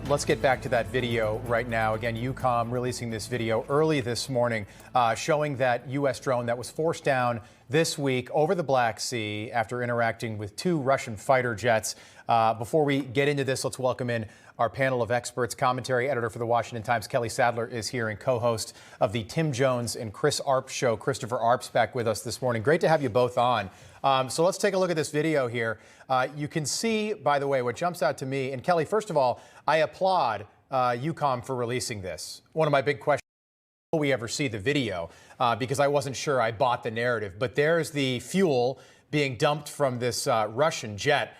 Let's get back to that video right now. Again, EUCOM releasing this video early this morning showing that U.S. drone that was forced down this week over the Black Sea after interacting with two Russian fighter jets. Before we get into this, let's welcome in our panel of experts. Commentary editor for the Washington Times, Kelly Sadler, is here, and co-host of the Tim Jones and Chris Arps show, Christopher Arps, back with us this morning. Great to have you both on. So let's take a look at this video here. You can see, by the way, what jumps out to me, and Kelly, first of all, I applaud EUCOM for releasing this. One of my big questions, will we ever see the video? Because I wasn't sure I bought the narrative. But there's the fuel being dumped from this Russian jet,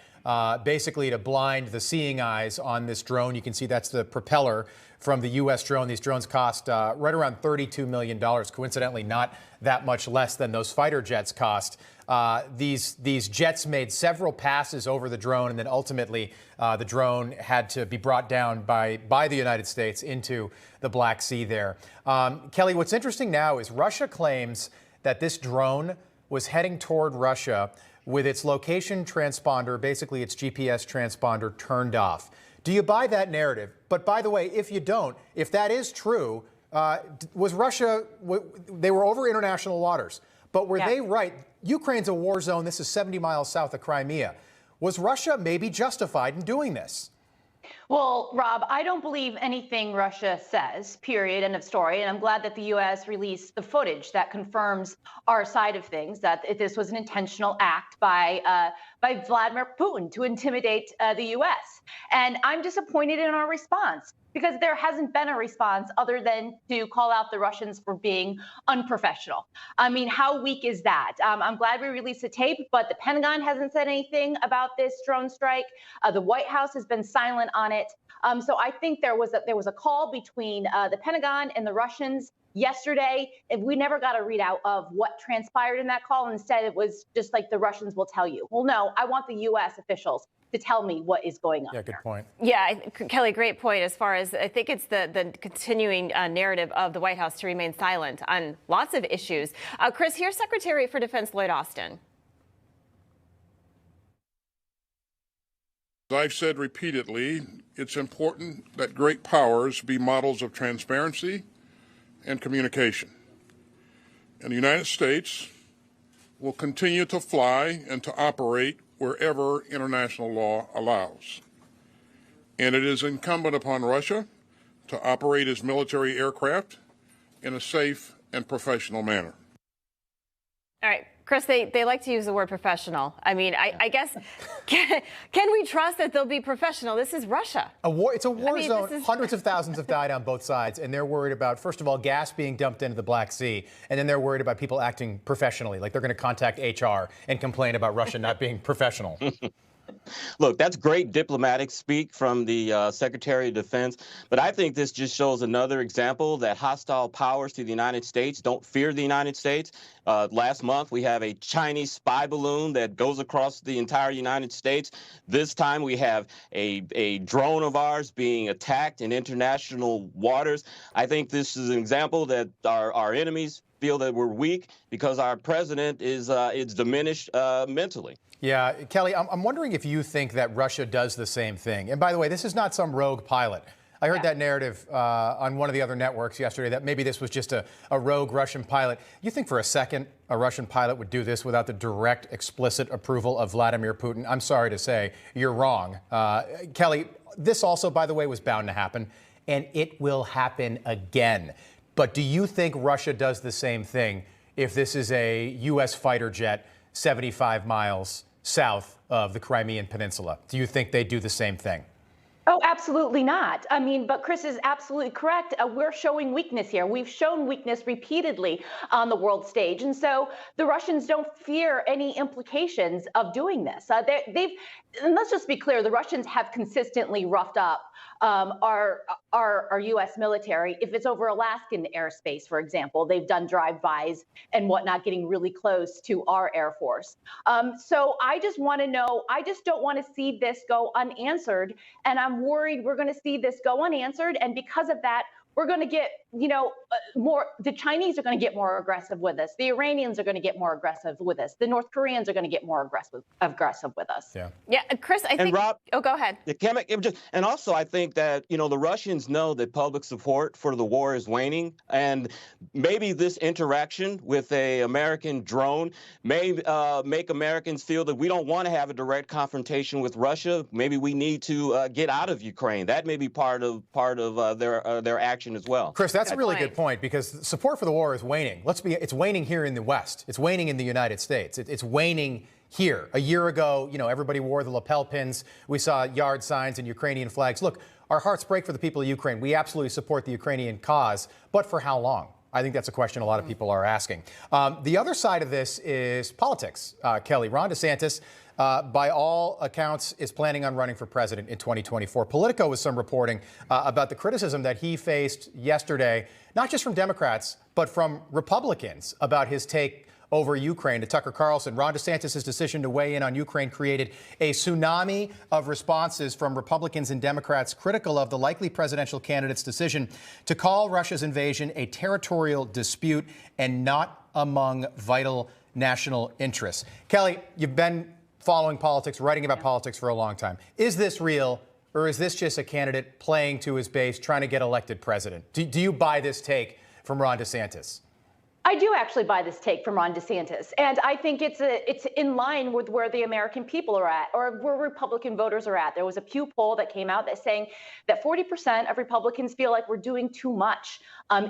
basically to blind the seeing eyes on this drone. You can see that's the propeller from the U.S. drone. These drones cost right around $32 million, coincidentally not that much less than those fighter jets cost. These jets made several passes over the drone, and then ultimately the drone had to be brought down by the United States into the Black Sea there. Kelly, what's interesting now is Russia claims that this drone was heading toward Russia with its location transponder, basically its GPS transponder, turned off. Do you buy that narrative? But by the way, if you don't, if that is true, was Russia, they were over international waters, but were they right? Ukraine's a war zone. This is 70 miles south of Crimea. Was Russia maybe justified in doing this? Well, Rob, I don't believe anything Russia says, period, end of story. And I'm glad that the U.S. released the footage that confirms our side of things, that this was an intentional act by Vladimir Putin to intimidate the U.S. And I'm disappointed in our response, because there hasn't been a response other than to call out the Russians for being unprofessional. I mean, how weak is that? I'm glad we released the tape, but the Pentagon hasn't said anything about this drone strike. The White House has been silent on it. So I think there was a call between the Pentagon and the Russians yesterday, and we never got a readout of what transpired in that call. Instead, it was just like the Russians will tell you. Well, no, I want the U.S. officials to tell me what is going on. Yeah, good point. Yeah, Kelly, great point. As far as I think it's the continuing narrative of the White House to remain silent on lots of issues. Chris, here's Secretary for Defense Lloyd Austin. As I've said repeatedly, it's important that great powers be models of transparency and communication. And the United States will continue to fly and to operate wherever international law allows. And it is incumbent upon Russia to operate its military aircraft in a safe and professional manner. All right, Chris, they like to use the word professional. I mean, I guess, can we trust that they'll be professional? This is Russia. It's a war zone. Hundreds of thousands have died on both sides, and they're worried about, first of all, gas being dumped into the Black Sea, and then they're worried about people acting professionally, like they're going to contact HR and complain about Russia not being professional. Look, that's great diplomatic speak from the Secretary of Defense, but I think this just shows another example that hostile powers to the United States don't fear the United States. Last month, we have a Chinese spy balloon that goes across the entire United States. This time, we have a drone of ours being attacked in international waters. I think this is an example that our enemies feel that we're weak because our president is diminished mentally. Yeah, Kelly, I'm wondering if you think that Russia does the same thing. And by the way, this is not some rogue pilot. I heard that narrative on one of the other networks yesterday, that maybe this was just a rogue Russian pilot. You think for a second a Russian pilot would do this without the direct, explicit approval of Vladimir Putin? I'm sorry to say, you're wrong. Kelly, this also, by the way, was bound to happen, and it will happen again. But do you think Russia does the same thing if this is a U.S. fighter jet 75 miles south of the Crimean Peninsula? Do you think they do the same thing? Oh, absolutely not. I mean, but Chris is absolutely correct. We're showing weakness here. We've shown weakness repeatedly on the world stage. And so the Russians don't fear any implications of doing this. And let's just be clear, the Russians have consistently roughed up our U.S. military. If it's over Alaskan airspace, for example, they've done drive-bys and whatnot, getting really close to our Air Force. So I just want to know, I just don't want to see this go unanswered. And I'm worried we're going to see this go unanswered. And because of that, we're going to get, more. The Chinese are going to get more aggressive with us. The Iranians are going to get more aggressive with us. The North Koreans are going to get more aggressive with us. Yeah, Chris, I think. Rob, oh, go ahead. And also, I think that the Russians know that public support for the war is waning, and maybe this interaction with a American drone may make Americans feel that we don't want to have a direct confrontation with Russia. Maybe we need to get out of Ukraine. That may be part of their action as well. Chris, that's a really good point, because support for the war is waning. It's waning here in the West. It's waning in the United States. It's waning here. A year ago, everybody wore the lapel pins. We saw yard signs and Ukrainian flags. Look, our hearts break for the people of Ukraine. We absolutely support the Ukrainian cause, but for how long? I think that's a question a lot of people are asking. The other side of this is politics. Kelly, Ron DeSantis, by all accounts, is planning on running for president in 2024. Politico was some reporting about the criticism that he faced yesterday, not just from Democrats, but from Republicans about his take over Ukraine. To Tucker Carlson, Ron DeSantis' decision to weigh in on Ukraine created a tsunami of responses from Republicans and Democrats critical of the likely presidential candidate's decision to call Russia's invasion a territorial dispute and not among vital national interests. Kelly, you've been following politics, writing about politics for a long time. Is this real, or is this just a candidate playing to his base, trying to get elected president? Do you buy this take from Ron DeSantis? I do actually buy this take from Ron DeSantis, and I think it's in line with where the American people are at, or where Republican voters are at. There was a Pew poll that came out that's saying that 40% of Republicans feel like we're doing too much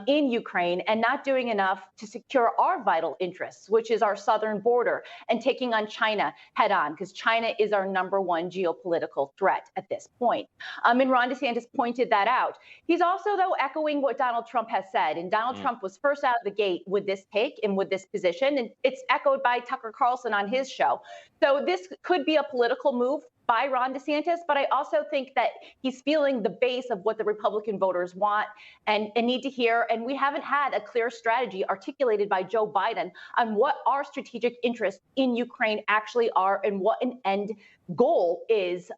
in Ukraine and not doing enough to secure our vital interests, which is our southern border, and taking on China head on, because China is our #1 geopolitical threat at this point. And Ron DeSantis pointed that out. He's also, though, echoing what Donald Trump has said, and Donald Trump was first out of the gate with this take and with this position, and it's echoed by Tucker Carlson on his show. So this could be a political move by Ron DeSantis, but I also think that he's feeling the base of what the Republican voters want and need to hear. And we haven't had a clear strategy articulated by Joe Biden on what our strategic interests in Ukraine actually are and what an end goal is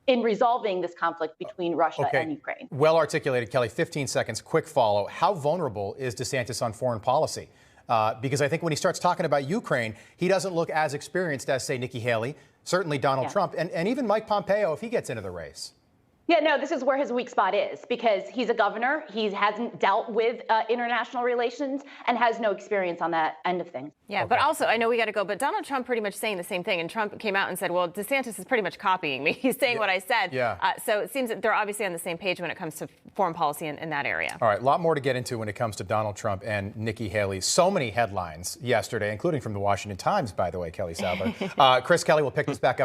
in resolving this conflict between Russia and Ukraine. Well articulated, Kelly. 15 seconds, quick follow. How vulnerable is DeSantis on foreign policy? Because I think when he starts talking about Ukraine, he doesn't look as experienced as, say, Nikki Haley, certainly Donald Trump, and even Mike Pompeo if he gets into the race. Yeah, no, this is where his weak spot is, because he's a governor. He hasn't dealt with international relations and has no experience on that end of things. Yeah, but also, I know we got to go, but Donald Trump pretty much saying the same thing. And Trump came out and said, well, DeSantis is pretty much copying me. He's saying what I said. Yeah. So it seems that they're obviously on the same page when it comes to foreign policy in that area. All right, a lot more to get into when it comes to Donald Trump and Nikki Haley. So many headlines yesterday, including from the Washington Times, by the way, Kelly Sadler. Chris Kelly will pick this back up